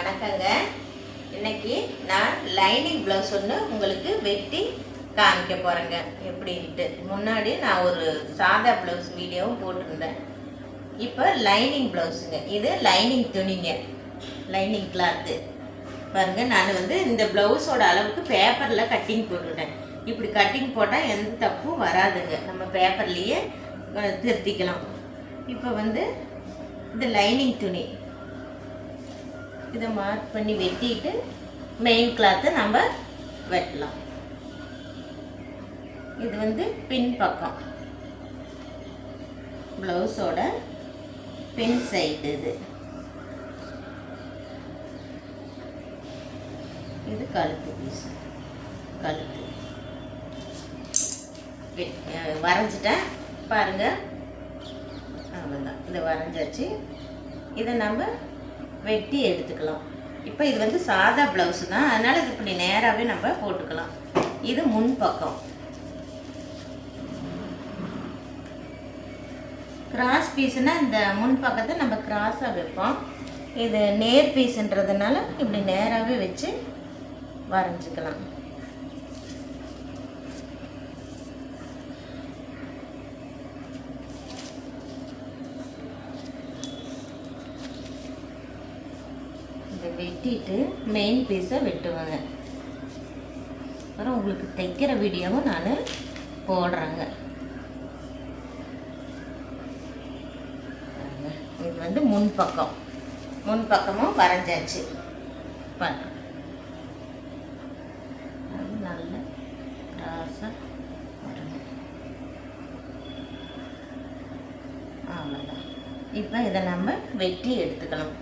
வணக்கங்க. இன்னைக்கு நான் லைனிங் ப்ளவுஸ் ஒன்று உங்களுக்கு வெட்டி காமிக்க போகிறேங்க எப்படின்ட்டு. முன்னாடி நான் ஒரு சாதா ப்ளவுஸ் வீடியோவும் போட்டிருந்தேன். இப்போ லைனிங் ப்ளவுஸுங்க. இது லைனிங் துணிங்க, லைனிங் கிளாத்து. பாருங்கள், நான் இந்த ப்ளவுஸோட அளவுக்கு பேப்பரில் கட்டிங் போட்டுவிட்டேன். இப்படி கட்டிங் போட்டால் எந்த தப்பும் வராதுங்க, நம்ம பேப்பர்லேயே திருத்திக்கலாம். இப்போ இந்த லைனிங் துணி இதை மார்க் பண்ணி வெட்டிட்டு மெயின் கிளாத்தை நம்ம வெட்டலாம். இது பின் பக்கம், ப்ளவுஸோட பின் சைடு. இது கழுத்து பீஸ். கழுத்து வரைஞ்சிட்டேன் பாருங்க. அவ்வளோதான், இதை வரைஞ்சாச்சு. இதை நம்ம வெட்டி எடுத்துக்கலாம். இப்போ இது சாதா ப்ளவுஸு தான், அதனால் இது இப்படி நேராகவே நம்ம போட்டுக்கலாம். இது முன் பக்கம். கிராஸ் பீஸுனால் இந்த முன் பக்கத்தை நம்ம கிராஸாக வைப்போம். இது நேர் பீஸுன்றதுனால இப்படி நேராகவே வச்சு வரைஞ்சிக்கலாம். இதை வெட்டிட்டு மெயின் பீஸை வெட்டுவாங்க. அப்புறம் உங்களுக்கு தைக்கிற வீடியோவும் நான் போடுறேங்க. இது முன் பக்கம், முன் பக்கமும் வரைஞ்சாச்சு. நல்ல ராசாக வரணும். அவ்வளோதான். இப்போ இதை நம்ம வெட்டி எடுத்துக்கலாம்.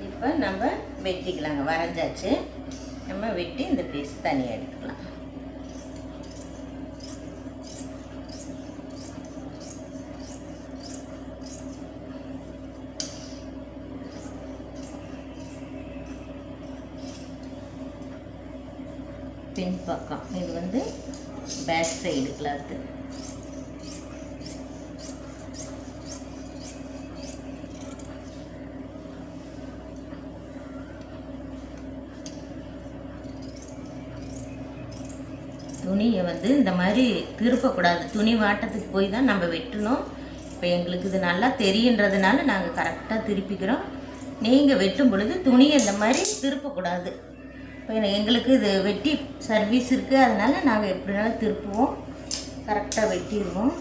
இப்போ நம்ம வெட்டிக்கலாங்க. வரைஞ்சாச்சு, நம்ம வெட்டி இந்த பீஸ் தனியாக எடுத்துக்கலாம். பின் பக்கம் இது பேக் சைடு கிளாத்து. துணியை இந்த மாதிரி திருப்பக்கூடாது. துணி வாட்டத்துக்கு போய் தான் நம்ம வெட்டணும். இப்போ எங்களுக்கு இது நல்லா தெரியுன்றதுனால நாங்கள் கரெக்டாக திருப்பிக்கிறோம். நீங்கள் வெட்டும் பொழுது துணியை இந்த மாதிரி திருப்பக்கூடாது. இப்போ எங்களுக்கு இது வெட்டி சர்வீஸ் இருக்குது, அதனால் நாங்கள் எப்படினாலும் திருப்புவோம், கரெக்டாக வெட்டிடுவோம்.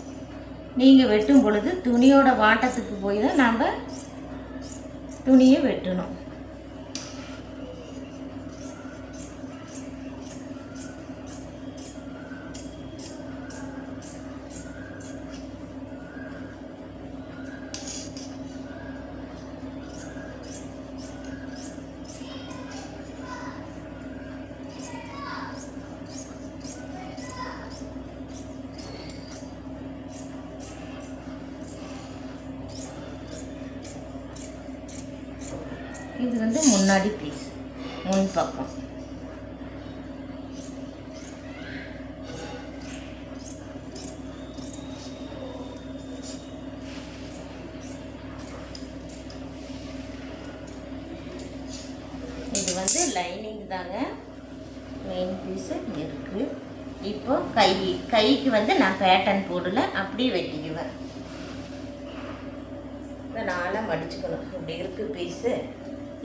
நீங்கள் வெட்டும் பொழுது துணியோட வாட்டத்துக்கு போய் தான் நாம் துணியை வெட்டணும். இது முன்னாடி பீஸ், முன் பக்கம். இது லைனிங் தாங்க, மெயின் பீஸு இருக்குது. இப்போ கைக்கு நான் பேட்டர்ன் போடல, அப்படியே வெட்டிக்குவேன். இதை நாளாக மடிச்சுக்கணும். இப்படி இருக்குது பீஸு.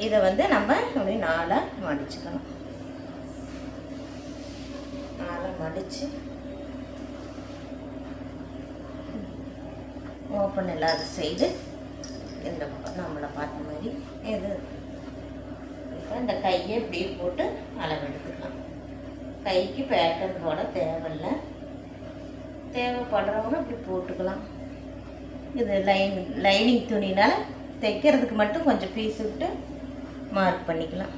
இதை நம்ம அப்படி நாளாக மடிச்சுக்கணும். நாளாக மடித்து ஓப்பன் இல்லாத சைடு இந்த பக்கம் நம்மளை பார்த்த மாதிரி இது. இப்போ இந்த கையை இப்படியே போட்டு அளவு எடுத்துக்கலாம். கைக்கு பேட்டர்ன் போட தேவையில்லை, தேவைப்படுறவங்க இப்படி போட்டுக்கலாம். இது லைனிங் துணினால் தைக்கிறதுக்கு மட்டும் கொஞ்சம் பீஸ் விட்டு மார்க் பண்ணிக்கலாம்.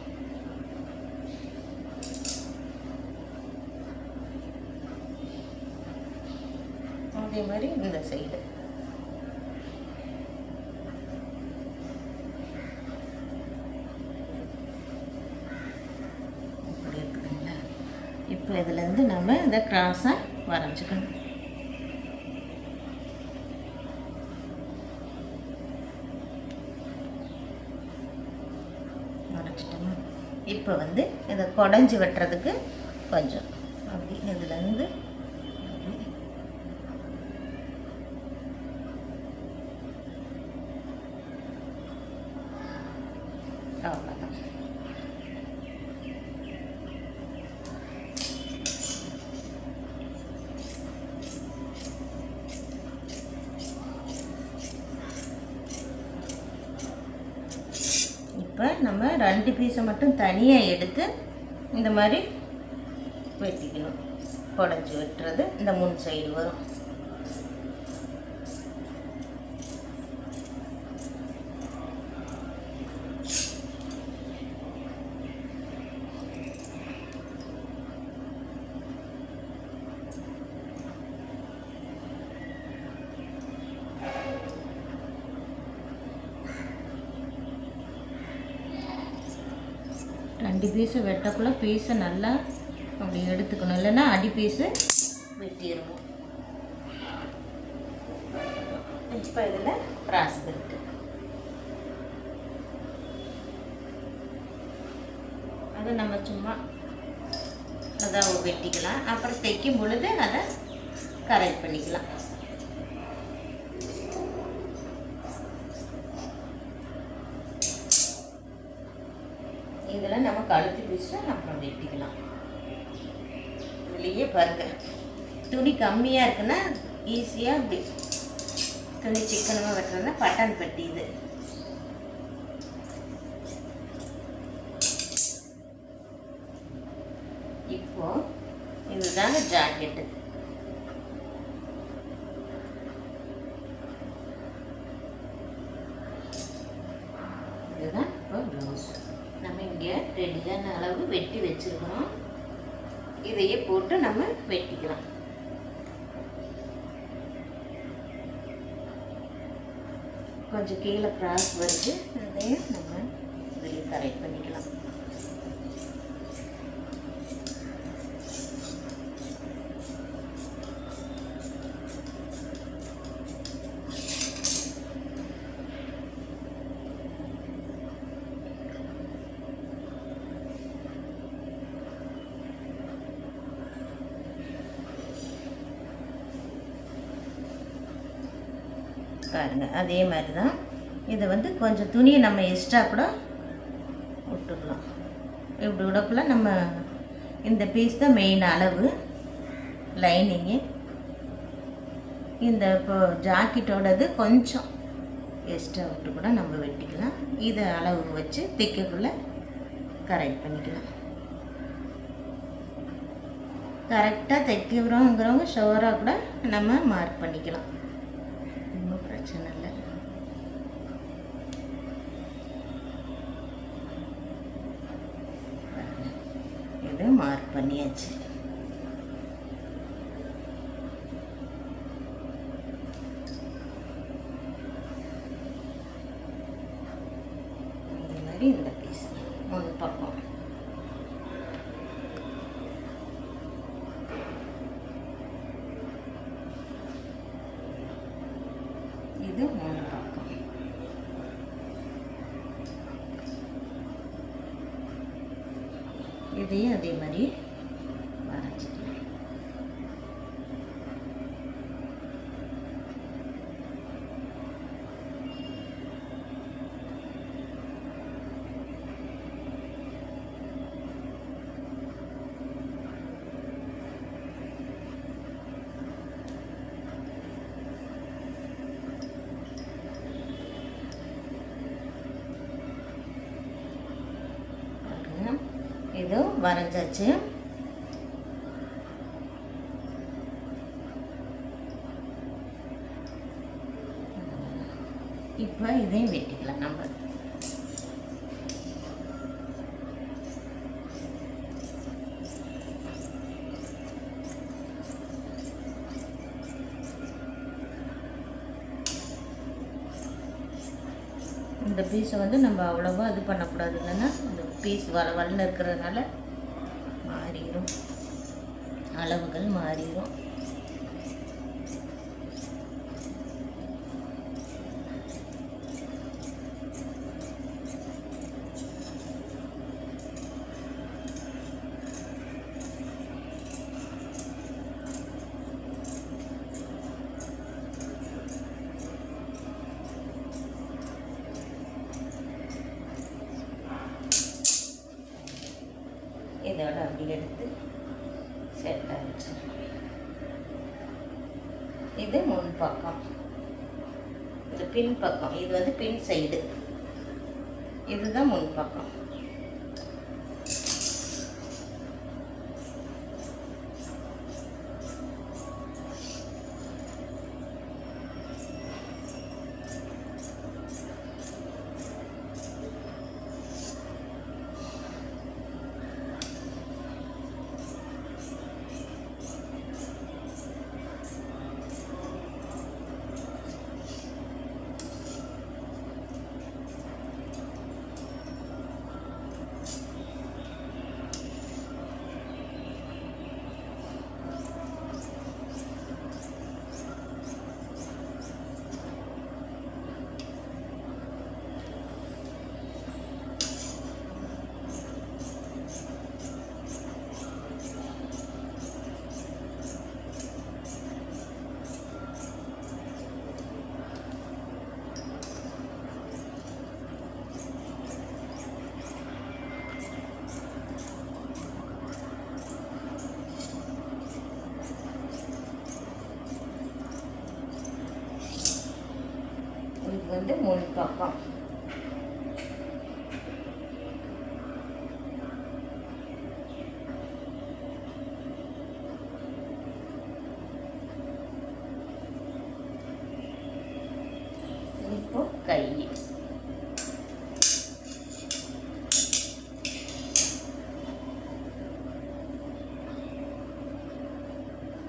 அதே மாதிரி இந்த சைடு இதுலேருந்து நம்ம இதை கிராஸாக வரைஞ்சிக்கணும். வரைஞ்சிட்டோமா? இப்போ வந்து இதை குடஞ்சி வெட்டுறதுக்கு கொஞ்சம் அப்படி இதுலேருந்து அவ்வளோதான். இப்போ நம்ம 2 பீஸை மட்டும் தனியாக எடுத்து இந்த மாதிரி வெட்டிக்கணும். குடஞ்சி வெட்டுறது இந்த முன் சைடு வரும். ரெண்டு பீஸு வெட்டக்குள்ளே பீஸை நல்லா அப்படி எடுத்துக்கணும், இல்லைன்னா அடி பீஸு வெட்டிடுவோம். இப்போ இதில் கிராஸ் பெல்ட்டு அதை நம்ம சும்மா அதான் வெட்டிக்கலாம். அப்புறம் தைக்கும் பொழுது அதை கரெக்ட் பண்ணிக்கலாம். இதில் நம்ம கழுத்து பீஸை அப்புறம் வெட்டிக்கலாம். இதுலேயே பாருங்கள், துணி கம்மியாக இருக்குன்னா ஈஸியாக இப்படி துணி சிக்கனமாக வெட்டுறதுனா பட்டன் பட்டி இது. இப்போ இதுதாங்க ஜாக்கெட்டு. இதுதான் இப்போ ப்ளவுஸ். நம்ம இங்கே ரெடியான அளவு வெட்டி வச்சுருக்கிறோம். இதையே போட்டு நம்ம வெட்டிக்கலாம். கொஞ்சம் கீழே கிராஸ் வருது, அதையும் நம்ம இதிலே கரெக்ட் பண்ணிக்கலாம். பாருங்க, அதே மாதிரி தான் இதை வந்து கொஞ்சம் துணியை நம்ம எக்ஸ்ட்ரா கூட விட்டுக்கலாம். இப்படி விடக்குள்ள நம்ம இந்த பீஸ் தான் மெயின் அளவு லைனிங்கு. இந்த இப்போ ஜாக்கெட்டோடது கொஞ்சம் எக்ஸ்ட்ரா விட்டு கூட நம்ம வெட்டிக்கலாம். இதை அளவு வச்சு தைக்கக்குள்ளே கரெக்ட் பண்ணிக்கலாம். கரெக்டாக தைக்கிறோங்கிறவங்க ஷோராக கூட நம்ம மார்க் பண்ணிக்கலாம், ஒன்றும் பிரச்சனை இல்லை. இது மார்க் பண்ணியாச்சு. இந்த மாதிரி இந்த பீஸ் முன் பக்கம் இது முன் பக்கம். இதையும் அதே மாதிரி வரைஞ்சிக்கலாம். இது வரைஞ்சாச்சு. இப்போ இதையும் வெட்டிக்கலாம் நம்ம. இந்த பீஸை வந்து நம்ம அவ்வளோவா இது பண்ணக்கூடாது, இல்லைன்னா இந்த பீஸ் வளன்னு இருக்கிறதுனால மாறிடும். அளவுகள் மாறிடும். இதோட அப்படி எடுத்து செட் ஆகிடுச்சு. இது முன் பக்கம், இது பின் பக்கம். இது வந்து பின் சைடு, இதுதான் முன் பக்கம். இது வந்து முன் பக்கம். இப்போ கை,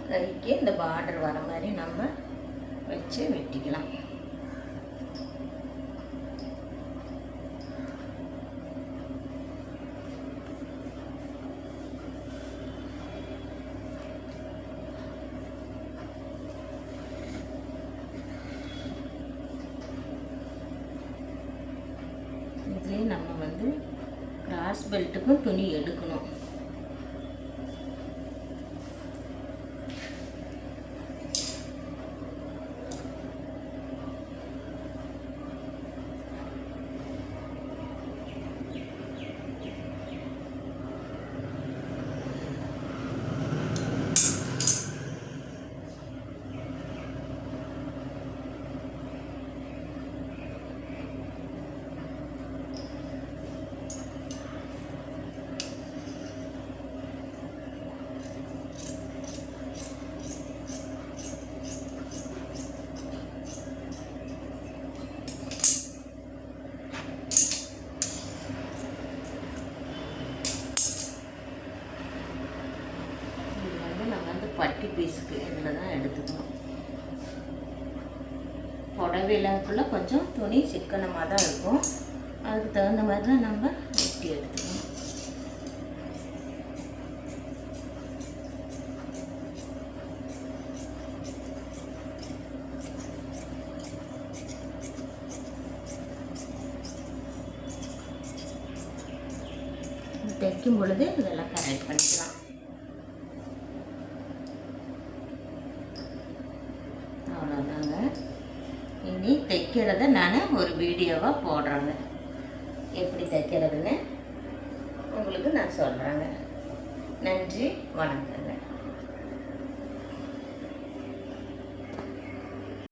கைக்கு இந்த பார்டர் வர மாதிரி நம்ம வச்சு வெட்டிக்கலாம். இதுலேயே நம்ம வந்து கிராஸ் பெல்ட்டுக்கும் துணி எடுக்கணும். பட்டி பீஸுக்கு இதில் தான் எடுத்துக்கணும். புடவையிலக்குள்ளே கொஞ்சம் துணி சிக்கனமாக தான் இருக்கும், அதுக்கு தகுந்த மாதிரி தான் நம்ம வெட்டி எடுத்துக்கணும். தைக்கும் பொழுது இதெல்லாம் கரெக்ட் பண்ணிக்கலாம். அவ்வளோதாங்க. இனி தைக்கிறத நான் ஒரு வீடியோவாக போடுறேங்க. எப்படி தைக்கிறதுன்னு உங்களுக்கு நான் சொல்கிறேங்க. நன்றி, வணக்கங்க.